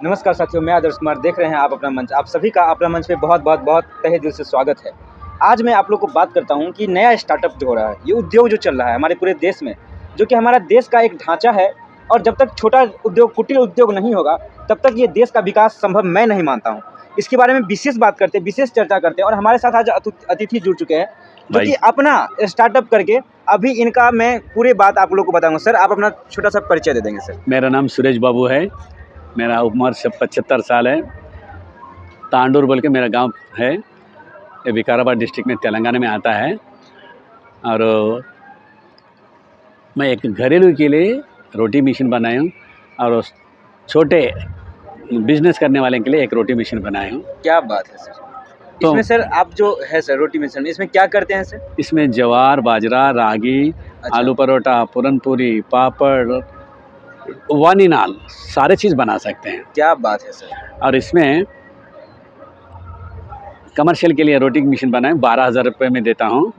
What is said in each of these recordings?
नमस्कार साथियों, मैं आदर्श कुमार। देख रहे हैं आप अपना मंच। आप सभी का अपना मंच पे बहुत बहुत बहुत तहे दिल से स्वागत है। आज मैं आप लोग को बात करता हूं कि नया स्टार्टअप जो हो रहा है, ये उद्योग जो चल रहा है हमारे पूरे देश में, जो कि हमारा देश का एक ढांचा है। और जब तक छोटा उद्योग, कुटीर उद्योग नहीं होगा, तब तक ये देश का विकास संभव मैं नहीं मानता हूँ। इसके बारे में विशेष बात करते हैं, विशेष चर्चा करते हैं। और हमारे साथ आज अतिथि जुड़ चुके हैं, जो कि अपना स्टार्टअप करके अभी इनका मैं पूरी बात आप लोग को बताऊंगा। सर, आप अपना छोटा सा परिचय दे देंगे सर? मेरा नाम सुरेश बाबू है। मेरा उम्र 75 साल है। तांडूर बोल के मेरा गांव है, ये विकाराबाद डिस्ट्रिक्ट में तेलंगाना में आता है। और मैं एक घरेलू के लिए रोटी मशीन बनाया हूँ, और छोटे बिजनेस करने वाले के लिए एक रोटी मशीन बनाया हूँ। क्या बात है सर! तो इसमें सर आप जो है सर रोटी मशीन में, इसमें क्या करते हैं सर? इसमें ज्वार, बाजरा, रागी, आलू परोठा, पूरन पूरी, पापड़, वानी नान सारे चीज़ बना सकते हैं। क्या बात है सर! और इसमें कमर्शियल के लिए रोटी की मशीन बनाए 12,000 रुपये में देता हूँ,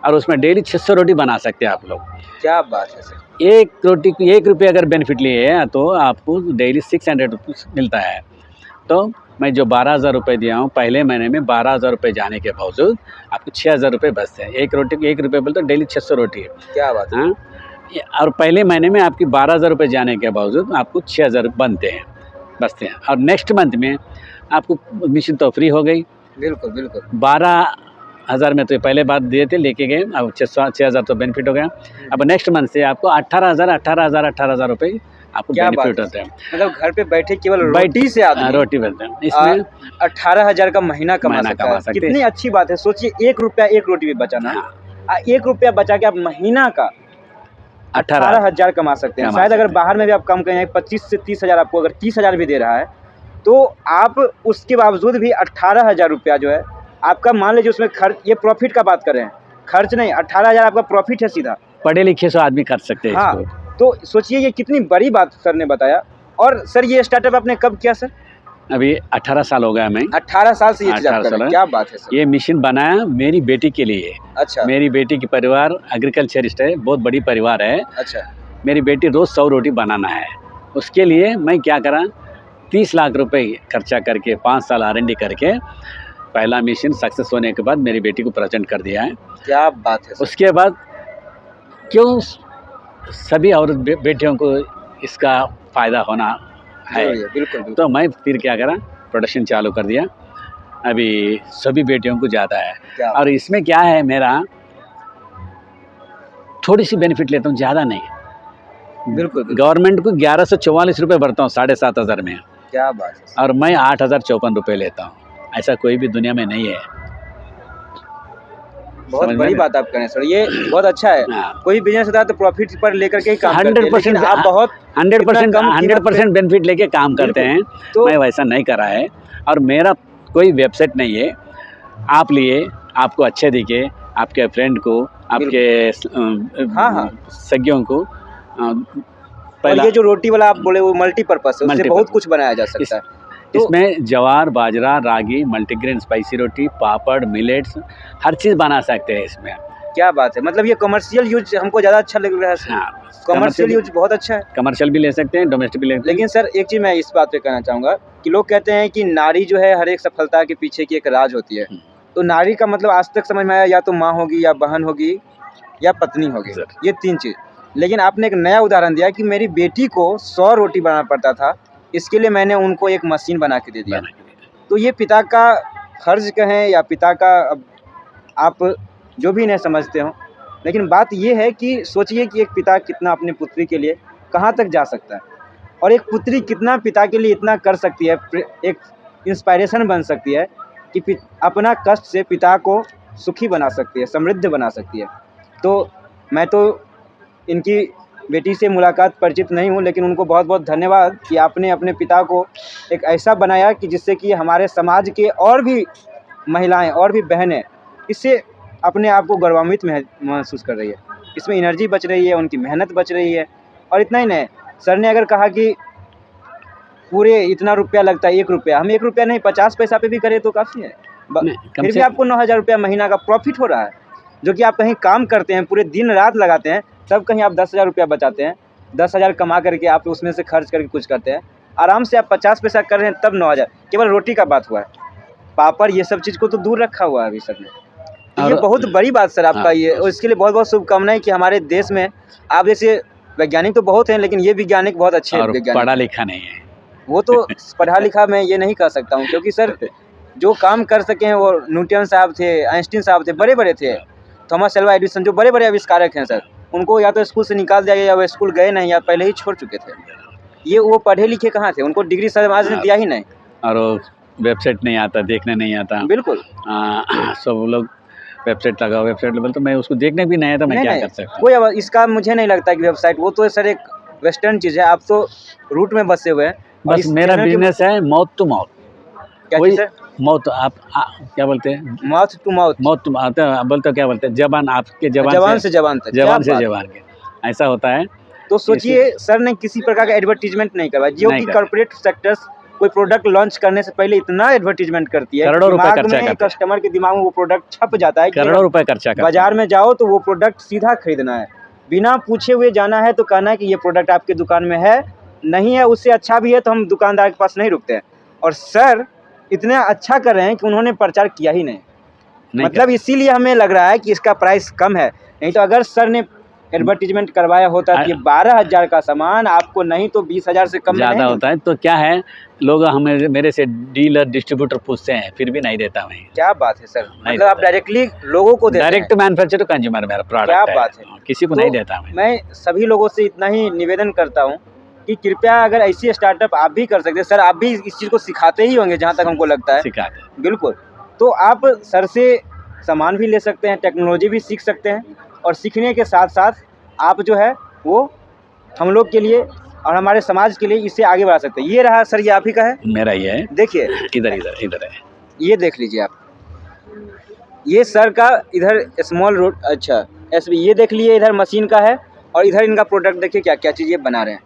और उसमें डेली 600 रोटी बना सकते हैं आप लोग। क्या बात है सर! एक रोटी की 1 रुपये अगर बेनिफिट लिए तो आपको डेली 600 रुपीज़ मिलता है। तो मैं जो 12,000 रुपये दिया हूँ, पहले महीने में 12,000 रुपये जाने के बावजूद आपको 6,000 रुपये बचते हैं। एक रोटी की 1 रुपये बोलते, डेली 600 रोटी है। क्या बात है! हाँ, और पहले महीने में आपकी 12,000 रुपये जाने के बावजूद आपको 6,000 बनते हैं, बचते हैं। और नेक्स्ट मंथ में आपको मशीन तो फ्री हो गई। बिल्कुल बिल्कुल। 12,000 में तो पहले बात दिए थे, लेके गए, अब 6,000 तो बेनिफिट हो गया। अब नेक्स्ट मंथ से आपको 18,000 रुपये आपको बेनिफिट होता है। मतलब घर पे बैठे केवल रोटी से आदमी रोटी बनते हैं, इसमें 18,000 का महीना कमा सकता है। कितनी अच्छी बात है। सोचिए, 1 रुपया एक रोटी में बचाना। 1 रुपया बचा के आप महीना का 18,000 कमा सकते हैं। शायद अगर बाहर में भी आप कम करें, 25 से 30,000, आपको अगर 30,000 भी दे रहा है, तो आप उसके बावजूद भी 18,000 रुपया जो है आपका, मान लीजिए उसमें खर्च, ये प्रॉफिट का बात कर रहे हैं, खर्च नहीं, 18,000 आपका प्रॉफिट है सीधा। पढ़े लिखे से आदमी कर सकते हैं। हाँ, तो सोचिए ये कितनी बड़ी बात सर ने बताया। और सर, ये स्टार्टअप आपने कब किया सर? अभी 18 साल हो गया। मैं 18 साल से ये चीज़ आप कर रहे हैं। क्या बात है सर! ये मशीन बनाया मेरी बेटी के लिए। अच्छा। मेरी बेटी की परिवार एग्रीकल्चरिस्ट है, बहुत बड़ी परिवार है। अच्छा। मेरी बेटी रोज़ 100 रोटी बनाना है। उसके लिए मैं क्या करा, 30 लाख रुपए खर्चा करके 5 साल R&D करके पहला मशीन सक्सेस होने के बाद मेरी बेटी को प्रेजेंट कर दिया है। क्या बात है सर! उसके बाद क्यों सभी और बेटियों को इसका फ़ायदा होना है। बिल्कुल बिल्कुल। तो मैं फिर क्या करा, प्रोडक्शन चालू कर दिया। अभी सभी बेटियों को ज़्यादा है। और इसमें क्या है, मेरा थोड़ी सी बेनिफिट लेता हूँ, ज़्यादा नहीं। बिल्कुल। गवर्नमेंट को 1144 रुपये भरता हूँ 7,500 में। क्या बात है! और मैं 8,054 रुपये लेता हूँ। ऐसा कोई भी दुनिया में नहीं है। बहुत बड़ी बात आप करें सर, ये बहुत अच्छा है। कोई बिजनेस होता है तो प्रॉफिट पर लेकर के ही काम करते हैं, लेकिन आप बहुत 100% बेनिफिट लेके काम करते हैं। तो मैं वैसा नहीं करा है, और मेरा कोई वेबसाइट नहीं है। आप लिए, आपको अच्छे दिखे, आपके फ्रेंड को, आपके सगियों को। और ये जो रोटी वाला आप बोले, वो मल्टीपर्पस है, उससे बहुत कुछ बनाया जा सकता है। तो इसमें ज्वार, बाजरा, रागी, मल्टीग्रेन स्पाइसी रोटी, पापड़, मिलेट्स, हर चीज़ बना सकते हैं इसमें। क्या बात है! मतलब ये कमर्शियल यूज हमको ज़्यादा अच्छा लग रहा है। हाँ, कमर्शियल यूज बहुत अच्छा है। कमर्शियल भी ले सकते हैं, डोमेस्टिक भी ले सकते हैं। लेकिन सर, एक चीज़ मैं इस बात पे कहना चाहूँगा कि लोग कहते हैं कि नारी जो है हर एक सफलता के पीछे की एक राज होती है। तो नारी का मतलब आज तक समझ में आया, या तो माँ होगी, या बहन होगी, या पत्नी होगी, ये 3 चीज़। लेकिन आपने एक नया उदाहरण दिया कि मेरी बेटी को 100 रोटी बनाना पड़ता था, इसके लिए मैंने उनको एक मशीन बना के दे दिया। तो ये पिता का फर्ज कहें या पिता का, अब आप जो भी इन्हें समझते हो, लेकिन बात ये है कि सोचिए कि एक पिता कितना अपनी पुत्री के लिए कहाँ तक जा सकता है, और एक पुत्री कितना पिता के लिए इतना कर सकती है, एक इंस्पायरेशन बन सकती है कि अपना कष्ट से पिता को सुखी बना सकती है, समृद्ध बना सकती है। तो मैं तो इनकी बेटी से मुलाकात परिचित नहीं हूँ, लेकिन उनको बहुत बहुत धन्यवाद कि आपने अपने पिता को एक ऐसा बनाया कि जिससे कि हमारे समाज के और भी महिलाएं और भी बहनें इससे अपने आप को गौरवान्वित महसूस कर रही है। इसमें एनर्जी बच रही है, उनकी मेहनत बच रही है। और इतना ही नहीं, सर ने अगर कहा कि पूरे इतना रुपया लगता है, 1 रुपया, हम 1 रुपया नहीं 50 पैसा पे भी करें तो काफ़ी है। फिर भी आपको 9,000 रुपया महीना का प्रॉफिट हो रहा है, जो कि आप कहीं काम करते हैं, पूरे दिन रात लगाते हैं, तब कहीं आप 10,000 रुपया बचाते हैं। 10,000 कमा करके आप उसमें से खर्च करके कुछ करते हैं, आराम से आप 50 पैसा कर रहे हैं तब 9,000। केवल रोटी का बात हुआ है, पापड़ ये सब चीज़ को तो दूर रखा हुआ है अभी सर ने। तो ये बहुत बड़ी बात सर आपका ये, और इसके लिए बहुत बहुत शुभकामनाएं कि हमारे देश में आप जैसे वैज्ञानिक तो बहुत हैं, लेकिन ये वैज्ञानिक बहुत अच्छे वैज्ञानिक, पढ़ा लिखा नहीं है वो तो पढ़ा लिखा मैं ये नहीं कह सकता हूँ, क्योंकि सर जो काम कर सके हैं वो न्यूटन साहब थे, आइंस्टीन साहब थे, बड़े बड़े थे, थॉमस एल्वा एडिसन, जो बड़े बड़े आविष्कारक हैं सर, उनको या तो स्कूल से निकाल दिया गया या वो स्कूल गए नहीं या पहले ही छोड़ चुके थे। ये वो पढ़े लिखे कहाँ थे, उनको डिग्री समाज ने दिया ही नहीं। और वेबसाइट नहीं आता, देखने नहीं आता। बिल्कुल सब लोग वेबसाइट लगाओ, वेबसाइट लेवल, तो मैं उसको देखने भी नहीं आया, तो मैं क्या कर सकता हूँ। कोई इसका मुझे नहीं लगता कि वेबसाइट, वो तो सर एक वेस्टर्न चीज़ है, आप तो रूट में बसे हुए हैं। बस मेरा बिजनेस है माउथ टू माउथ। क्या चीज़ है? माउथ, आप क्या बोलते हैं? Mouth to mouth. Mouth to mouth बोलते क्या बोलते हैं? जबान, आपके जबान से जबान तक, जबान से जबान के, ऐसा होता है। तो सोचिए सर ने किसी प्रकार का एडवर्टीजमेंट नहीं करवाया, जो कि कॉर्पोरेट सेक्टर्स कोई प्रोडक्ट लॉन्च करने से पहले इतना एडवर्टीजमेंट करती है, करोड़ों रुपए खर्चा करते हैं, कस्टमर के दिमाग में वो प्रोडक्ट छप जाता है, करोड़ों रुपए खर्चा करते हैं। बाजार में जाओ तो वो प्रोडक्ट सीधा खरीदना है, बिना पूछे हुए जाना है, तो कहना है कि ये प्रोडक्ट आपके दुकान में है, नहीं है उससे अच्छा भी है तो हम दुकानदार के पास नहीं रुकते हैं। और सर इतना अच्छा कर रहे हैं कि उन्होंने प्रचार किया ही नहीं मतलब इसीलिए हमें लग रहा है कि इसका प्राइस कम है, नहीं तो अगर सर ने एडवर्टीजमेंट करवाया होता कि 12,000 का सामान आपको नहीं तो 20,000 से कम ज़्यादा होता है। तो क्या है, लोग हमें मेरे से डीलर डिस्ट्रीब्यूटर पूछते हैं, फिर भी नहीं देता मैं। क्या बात है सर, मतलब आप डायरेक्टली लोगों को देते हैं? डायरेक्ट मैन्युफैक्चर टू कंज्यूमर मेरा प्रोडक्ट है। क्या बात है, किसी को नहीं देता मैं सभी लोगों से इतना ही निवेदन करता हूँ कि कृपया अगर ऐसी स्टार्टअप आप भी कर सकते हैं, सर आप भी इस चीज़ को सिखाते ही होंगे जहाँ तक हमको लगता है। सिखाते, बिल्कुल, तो आप सर से सामान भी ले सकते हैं, टेक्नोलॉजी भी सीख सकते हैं, और सीखने के साथ साथ आप जो है वो हम लोग के लिए और हमारे समाज के लिए इसे आगे बढ़ा सकते हैं। ये रहा सर, ये आप ही का है? मेरा ये है, देखिए इधर इधर इधर है, ये देख लीजिए आप, ये सर का इधर स्मॉल रोड, अच्छा ये देख लीजिए, इधर मशीन का है, और इधर इनका प्रोडक्ट देखिए क्या क्या चीज़ ये बना रहे हैं।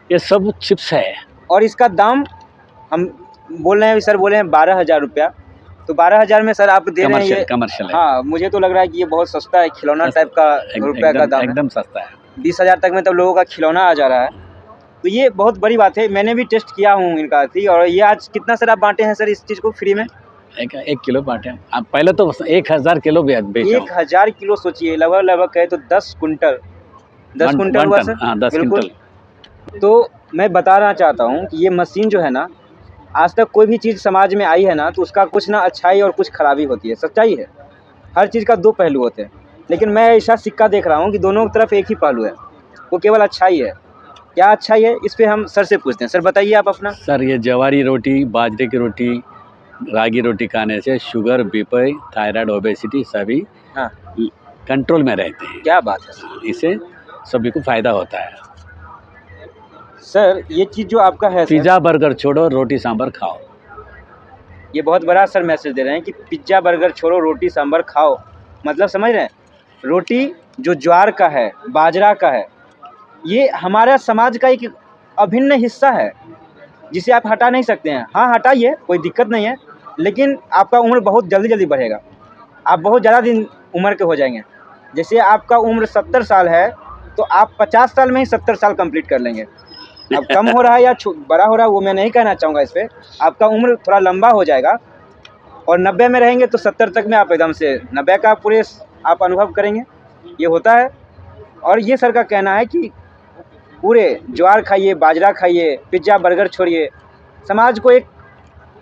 ये सब चिप्स है, और इसका दाम हम बोल रहे हैं, सर बोले हैं 12,000 रुपया, तो 12,000 में सर आप दे रहे हैं ये कमर्शियल है। हाँ, मुझे तो लग रहा है कि ये बहुत सस्ता है, खिलौना टाइप का रुपया का दाम, एकदम सस्ता है। 20,000 तक में तो लोगों का खिलौना आ जा रहा है, तो ये बहुत बड़ी बात है। मैंने भी टेस्ट किया हूँ इनका थी, और ये आज कितना सर आप बांटे हैं सर इस चीज़ को फ्री में? 1 किलो बांटे आप, पहले तो 1,000 किलो बेचा। 1,000 किलो सोचिए, लगभग कहे तो 10 कुंटल हुआ सर। हाँ, 10 कुंटल। तो मैं बताना चाहता हूँ कि ये मशीन जो है ना, आज तक कोई भी चीज़ समाज में आई है ना, तो उसका कुछ ना अच्छाई और कुछ खराबी होती है, सच्चाई है। हर चीज़ का 2 पहलू होते हैं, लेकिन मैं ऐसा सिक्का देख रहा हूँ कि दोनों तरफ एक ही पहलू है, वो केवल अच्छाई है। क्या अच्छाई है, इस पे हम सर से पूछते हैं। सर बताइए आप अपना। सर ये जवारी रोटी, बाजरे की रोटी, रागी रोटी खाने से शुगर, बीपी, थायराइड, ओबेसिटी सभी कंट्रोल में रहते हैं। क्या बात है, इससे सभी को फायदा होता है। सर ये चीज़ जो आपका है, पिज़्ज़ा बर्गर छोड़ो, रोटी सांभर खाओ। ये बहुत बड़ा सर मैसेज दे रहे हैं कि पिज़्ज़ा बर्गर छोड़ो, रोटी सांभर खाओ। मतलब समझ रहे हैं, रोटी जो ज्वार का है, बाजरा का है, ये हमारा समाज का एक अभिन्न हिस्सा है जिसे आप हटा नहीं सकते हैं। हाँ हटाइए, कोई दिक्कत नहीं है, लेकिन आपका उम्र बहुत जल्दी बढ़ेगा, आप बहुत ज़्यादा दिन उम्र के हो जाएंगे। जैसे आपका उम्र 70 साल है, तो आप 50 साल में ही 70 साल कंप्लीट कर लेंगे। अब कम हो रहा है या बड़ा हो रहा है वो मैं नहीं कहना चाहूँगा, इस पर आपका उम्र थोड़ा लंबा हो जाएगा, और 90 में रहेंगे तो 70 तक में आप एकदम से 90 का पूरे आप अनुभव करेंगे, ये होता है। और ये सर का कहना है कि पूरे ज्वार खाइए, बाजरा खाइए, पिज़्ज़ा बर्गर छोड़िए, समाज को एक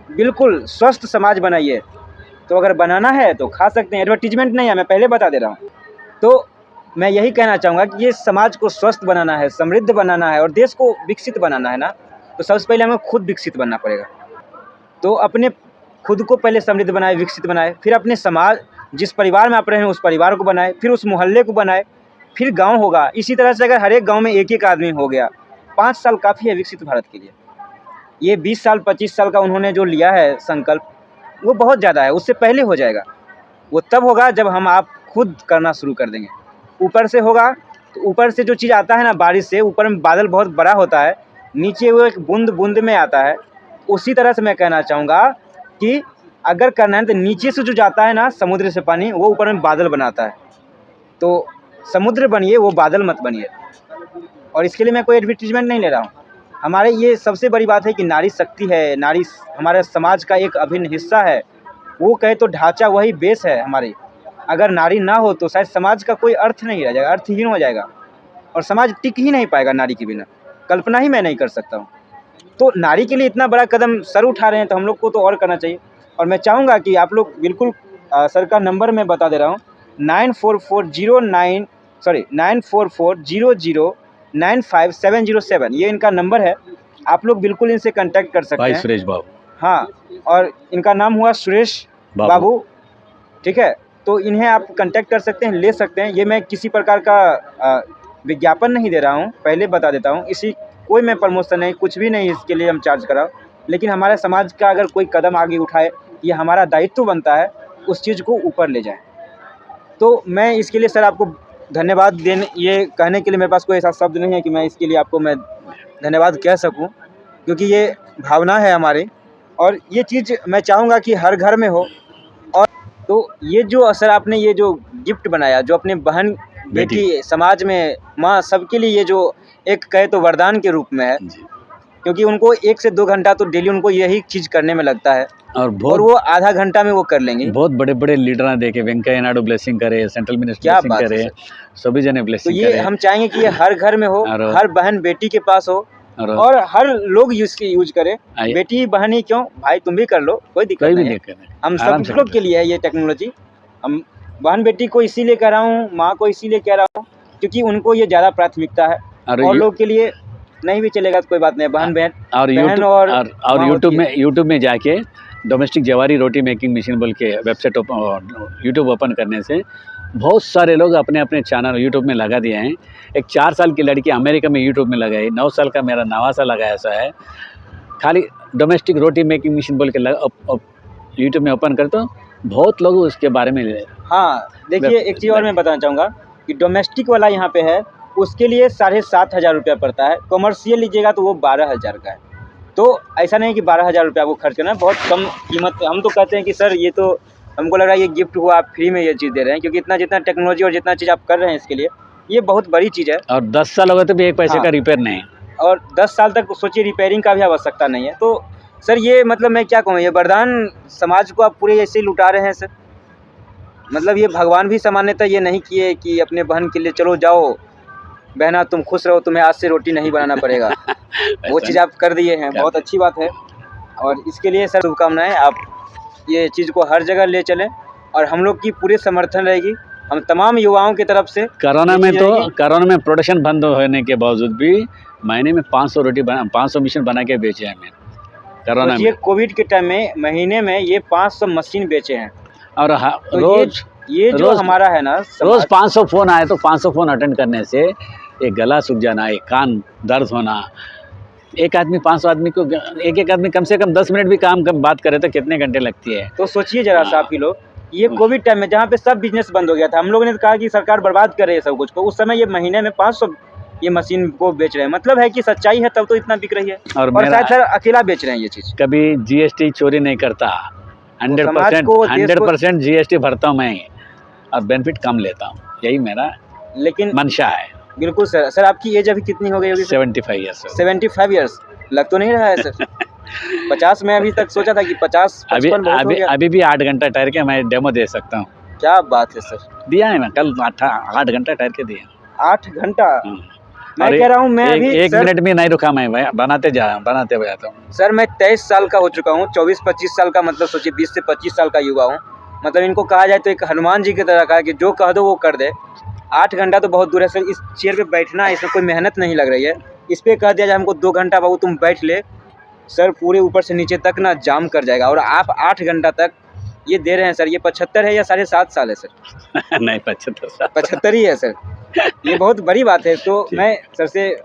बिल्कुल स्वस्थ समाज बनाइए। तो अगर बनाना है तो खा सकते हैं, एडवर्टीजमेंट नहीं है, मैं पहले बता दे रहा हूँ। तो मैं यही कहना चाहूँगा कि ये समाज को स्वस्थ बनाना है, समृद्ध बनाना है, और देश को विकसित बनाना है ना, तो सबसे पहले हमें खुद विकसित बनना पड़ेगा। तो अपने खुद को पहले समृद्ध बनाए, विकसित बनाए, फिर अपने समाज, जिस परिवार में आप रहे हैं उस परिवार को बनाए, फिर उस मोहल्ले को बनाए, फिर गांव होगा। इसी तरह से अगर हर एक गांव में एक एक आदमी हो गया, 5 साल काफ़ी है विकसित भारत के लिए। ये 20 साल 25 साल का उन्होंने जो लिया है संकल्प, वो बहुत ज़्यादा है, उससे पहले हो जाएगा। वो तब होगा जब हम आप खुद करना शुरू कर देंगे। ऊपर से होगा तो ऊपर से जो चीज़ आता है ना, बारिश से ऊपर में बादल बहुत बड़ा होता है, नीचे वो एक बूंद बूंद में आता है। उसी तरह से मैं कहना चाहूँगा कि अगर करना है तो नीचे से जो जाता है ना समुद्र से पानी, वो ऊपर में बादल बनाता है। तो समुद्र बनिए, वो बादल मत बनिए। और इसके लिए मैं कोई एडवर्टीजमेंट नहीं ले रहा हूँ, हमारे ये सबसे बड़ी बात है कि नारी शक्ति है, नारी हमारे समाज का एक अभिन्न हिस्सा है। वो कहे तो ढांचा वही बेस है हमारी। अगर नारी ना हो तो शायद समाज का कोई अर्थ नहीं रह जाएगा, अर्थहीन हो जाएगा और समाज टिक ही नहीं पाएगा नारी के बिना। कल्पना ही मैं नहीं कर सकता हूँ। तो नारी के लिए इतना बड़ा कदम सर उठा रहे हैं तो हम लोग को तो और करना चाहिए। और मैं चाहूँगा कि आप लोग बिल्कुल सर का नंबर मैं बता दे रहा हूँ 9440095707 ये इनका नंबर है। आप लोग बिल्कुल इनसे कांटेक्ट कर सकते भाई हैं। सुरेश बाबू। हाँ, और इनका नाम हुआ सुरेश बाबू, ठीक है। तो इन्हें आप कांटेक्ट कर सकते हैं, ले सकते हैं। ये मैं किसी प्रकार का विज्ञापन नहीं दे रहा हूँ, पहले बता देता हूँ। इसी कोई मैं प्रमोशन नहीं, कुछ भी नहीं इसके लिए हम चार्ज कराओ। लेकिन हमारे समाज का अगर कोई कदम आगे उठाए, ये हमारा दायित्व बनता है उस चीज़ को ऊपर ले जाए। तो मैं इसके लिए सर आपको धन्यवाद देने, ये कहने के लिए मेरे पास कोई ऐसा शब्द नहीं है कि मैं इसके लिए आपको मैं धन्यवाद कह सकूं, क्योंकि ये भावना है हमारी और ये चीज़ मैं चाहूँगा कि हर घर में हो। और तो ये जो सर आपने ये जो गिफ्ट बनाया, जो अपने बहन बेटी समाज में माँ सबके लिए, ये जो एक कहे तो वरदान के रूप में है, क्योंकि उनको 1 से 2 घंटा तो डेली उनको यही चीज़ करने में लगता है और वो आधा घंटा में वो कर लेंगे। बहुत बड़े बड़े लीडर देखे, वेंकैया नायडू ब्लेसिंग करे, सेंट्रल मिनिस्टर ब्लेसिंग करे, सभी जने ब्लेसिंग करे। तो ये हम चाहेंगे कि ये हर घर में हो, हर बहन बेटी के पास हो और हर लोग यूज करे। बेटी बहन ही क्यों, भाई तुम भी कर लो, कोई दिक्कत नहीं है। हम सब लोग के लिए है ये टेक्नोलॉजी। हम बहन बेटी को इसीलिए कह रहा हूँ, माँ को इसीलिए कह रहा हूँ क्योंकि उनको ये ज़्यादा प्राथमिकता है। और लोग के लिए नहीं भी चलेगा तो कोई बात नहीं, बहन बहन और यूट्यूब में जाके डोमेस्टिक जवारी रोटी मेकिंग मशीन बोल के वेबसाइट यूट्यूब ओपन करने से बहुत सारे लोग अपने अपने चैनल यूट्यूब में लगा दिए हैं। एक 4 साल की लड़की अमेरिका में यूट्यूब में लगाई, 9 साल का मेरा नवासा लगाया ऐसा है। खाली डोमेस्टिक रोटी मेकिंग मशीन बोल के यूट्यूब में ओपन कर तो बहुत लोग उसके बारे में। हाँ देखिए, एक चीज़ और मैं बताना चाहूँगा कि डोमेस्टिक वाला यहाँ पे है, उसके लिए 7,500 रुपया पड़ता है। कमर्शियल लीजिएगा तो वो 12,000 का है। तो ऐसा नहीं कि 12,000 रुपया आपको खर्च करना है, बहुत कम कीमत पे। हम तो कहते हैं कि सर ये तो हमको लग रहा है ये गिफ्ट हुआ, आप फ्री में ये चीज़ दे रहे हैं, क्योंकि जितना टेक्नोलॉजी और जितना चीज़ आप कर रहे हैं इसके लिए, ये बहुत बड़ी चीज़ है। और 10 साल हो गए तो भी 1 पैसे का रिपेयर नहीं, और 10 साल तक सोचिए रिपेयरिंग का भी आवश्यकता नहीं है। तो सर ये मतलब मैं क्या कहूँ, ये वरदान समाज को आप पूरे ऐसे ही लुटा रहे हैं सर। मतलब ये भगवान भी सामान्यतः ये नहीं किए कि अपने बहन के लिए चलो जाओ बहना तुम खुश रहो, तुम्हें आज से रोटी नहीं बनाना पड़ेगा। वो चीज़ आप कर दिए हैं, बहुत अच्छी बात है। और इसके लिए सर शुभकामनाएं। आप ये चीज़ को हर जगह ले चलें और हम लोग की पूरी समर्थन रहेगी, हम तमाम युवाओं की तरफ से। कोरोना में प्रोडक्शन बंद होने के बावजूद भी महीने में 500 मशीन बना के बेचे हैं मैंने कोरोना में। कोविड के टाइम में महीने में ये 500 मशीन बेचे हैं। और तो रोज ये जो हमारा है ना, रोज 500 फ़ोन आए तो 500 फ़ोन अटेंड करने से एक गला सूख जाना, एक कान दर्द होना। एक आदमी 500 आदमी को, एक आदमी कम से कम 10 मिनट भी बात करे तो कितने घंटे लगती है। तो सोचिए जरा सा आप ही लोग, ये कोविड टाइम में जहाँ पे सब बिजनेस बंद हो गया था, हम लोगों ने कहा कि सरकार बर्बाद कर रही है सब कुछ को, उस समय ये महीने में 500 ये मशीन को बेच रहे हैं। मतलब है कि सच्चाई है तब तो इतना बिक रही है। और शायद सर अकेला बेच रहे हैं ये चीज़। कभी GST चोरी नहीं करता, 100% GST भरता हूँ मैं और बेनिफिट कम लेता हूँ, यही मेरा लेकिन मंशा है। बिल्कुल सर। सर आपकी एज अभी कितनी हो गई होगी? 75 ईयर्स। 75 ईयर्स लग तो नहीं रहा है सर। 50 में अभी तक सोचा था कि 50-55 अभी भी 8 घंटा ठहर के मैं डेमो दे सकता हूँ। क्या बात है सर, दिया है मैं कल 8 घंटा ठहर के दिया। 8 घंटा? मैं कह रहा हूँ मैं अभी 1 मिनट भी नहीं रुका, मैं बनाते जाता हूँ। सर मैं 23 साल का हो चुका हूँ, 24-25 साल का, मतलब सोचिए 20 से 25 साल का युवा हूँ। मतलब इनको कहा जाए तो एक हनुमान जी की तरह कहा कि जो कह दो वो कर दे। 8 घंटा तो बहुत दूर है सर, इस चेयर पे बैठना है, इसमें कोई मेहनत नहीं लग रही है। इस पे कह दिया जाए हमको 2 घंटा बाबू तुम बैठ ले, सर पूरे ऊपर से नीचे तक ना जाम कर जाएगा। और आप 8 घंटा तक ये दे रहे हैं सर। ये 75 है या 7.5 साल है सर? नहीं 75 ही है सर। ये बहुत बड़ी बात है। तो मैं सर से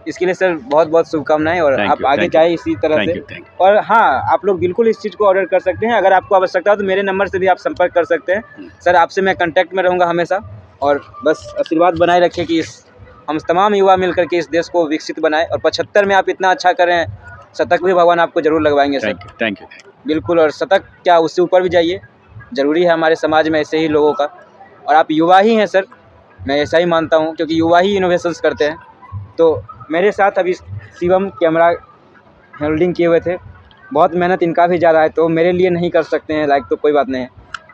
इसके लिए सर बहुत बहुत शुभकामनाएं और आप आगे जाए इसी तरह से। और हाँ, आप लोग बिल्कुल इस चीज़ को ऑर्डर कर सकते हैं। अगर आपको आवश्यकता हो तो मेरे नंबर से भी आप संपर्क कर सकते हैं। सर आपसे मैं कांटेक्ट में रहूँगा हमेशा। और बस आशीर्वाद बनाए रखें कि हम तमाम युवा मिलकर के इस देश को विकसित बनाएं। और 75 में आप इतना अच्छा करें, शतक भी भगवान आपको जरूर लगवाएंगे सर। Thank you. बिल्कुल, और शतक क्या उससे ऊपर भी जाइए, ज़रूरी है हमारे समाज में ऐसे ही लोगों का। और आप युवा ही हैं सर, मैं ऐसा ही मानता हूँ, क्योंकि युवा ही इनोवेशंस करते हैं। तो मेरे साथ अभी शिवम कैमरा होल्डिंग किए हुए थे। बहुत मेहनत इनका भी जा रहा है, तो मेरे लिए नहीं कर सकते हैं लाइक, तो कोई बात नहीं है।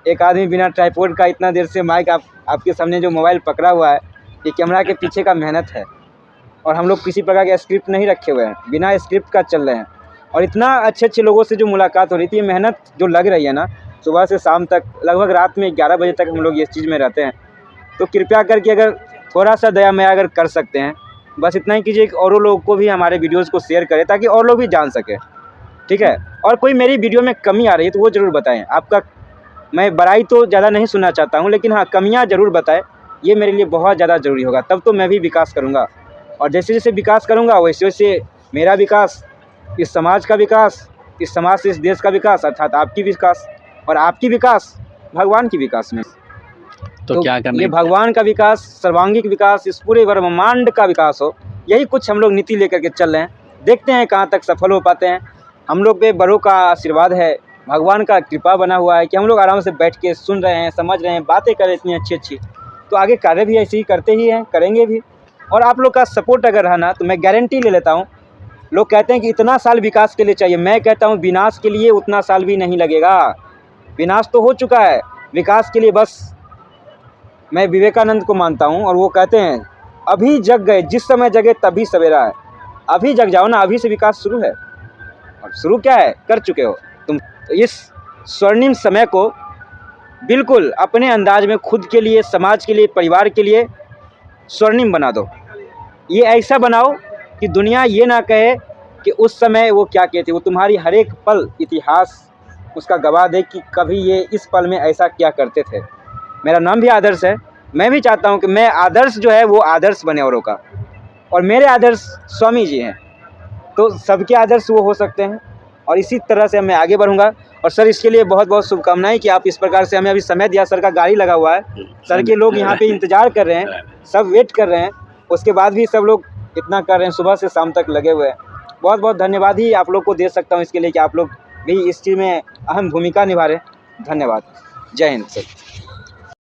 एक आदमी बिना ट्राइपॉड का इतना देर से माइक आपके सामने जो मोबाइल पकड़ा हुआ है, ये कैमरा के पीछे का मेहनत है। और हम लोग किसी प्रकार का स्क्रिप्ट नहीं रखे हुए हैं, बिना स्क्रिप्ट का चल रहे हैं। और इतना अच्छे अच्छे लोगों से जो मुलाकात हो रही थी, ये मेहनत जो लग रही है ना, सुबह से शाम तक, लगभग रात में 11 बजे तक हम लोग इस चीज़ में रहते हैं। तो कृपया करके अगर थोड़ा सा दया माया अगर कर सकते हैं, बस इतना ही कीजिए कि और लोगों को भी हमारे वीडियोज़ को शेयर करें, ताकि और लोग भी जान सकें, ठीक है। और कोई मेरी वीडियो में कमी आ रही है तो वो ज़रूर बताएं। आपका मैं बड़ाई तो ज़्यादा नहीं सुनना चाहता हूँ, लेकिन हाँ, कमियाँ ज़रूर बताएं। ये मेरे लिए बहुत ज़्यादा ज़रूरी होगा, तब तो मैं भी विकास करूँगा। और जैसे जैसे विकास करूँगा, वैसे वैसे मेरा विकास, इस समाज का विकास, इस समाज से इस देश का विकास, अर्थात आपकी विकास, और आपकी विकास भगवान की विकास में। तो क्या करना ये भगवान का विकास, सर्वांगीण विकास, इस पूरे ब्रह्मांड का विकास हो, यही कुछ हम लोग नीति लेकर के चल रहे हैं। देखते हैं कहाँ तक सफल हो पाते हैं। हम लोग पे बड़ों का आशीर्वाद है, भगवान का कृपा बना हुआ है कि हम लोग आराम से बैठ के सुन रहे हैं, समझ रहे हैं, बातें कर रहे हैं इतनी अच्छी अच्छी। तो आगे कार्य भी ऐसे ही करते ही हैं, करेंगे भी। और आप लोग का सपोर्ट अगर है ना, तो मैं गारंटी ले लेता हूँ। लोग कहते हैं कि इतना साल विकास के लिए चाहिए, मैं कहता हूँ विनाश के लिए उतना साल भी नहीं लगेगा। विनाश तो हो चुका है, विकास के लिए बस मैं विवेकानंद को मानता हूँ, और वो कहते हैं अभी जग गए, जिस समय जगे तभी सवेरा है। अभी जग जाओ ना, अभी से विकास शुरू है। और शुरू क्या है, कर चुके हो तुम। तो इस स्वर्णिम समय को बिल्कुल अपने अंदाज में खुद के लिए, समाज के लिए, परिवार के लिए स्वर्णिम बना दो। ये ऐसा बनाओ कि दुनिया ये ना कहे कि उस समय वो क्या कहते, वो तुम्हारी हर एक पल इतिहास उसका गवाह दे कि कभी ये इस पल में ऐसा क्या करते थे। मेरा नाम भी आदर्श है, मैं भी चाहता हूँ कि मैं आदर्श जो है वो आदर्श बने औरों का, और मेरे आदर्श स्वामी जी हैं, तो सबके आदर्श वो हो सकते हैं। और इसी तरह से मैं आगे बढ़ूंगा। और सर, इसके लिए बहुत बहुत शुभकामनाएं कि आप इस प्रकार से हमें अभी समय दिया। सर का गाड़ी लगा हुआ है, सर के लोग यहाँ पे इंतज़ार कर रहे हैं, सब वेट कर रहे हैं, उसके बाद भी सब लोग इतना कर रहे हैं, सुबह से शाम तक लगे हुए हैं। बहुत बहुत धन्यवाद ही आप लोग को दे सकता हूँ इसके लिए कि आप लोग भी इस चीज़ में अहम भूमिका निभा रहे हैं। धन्यवाद। जय हिंद सर।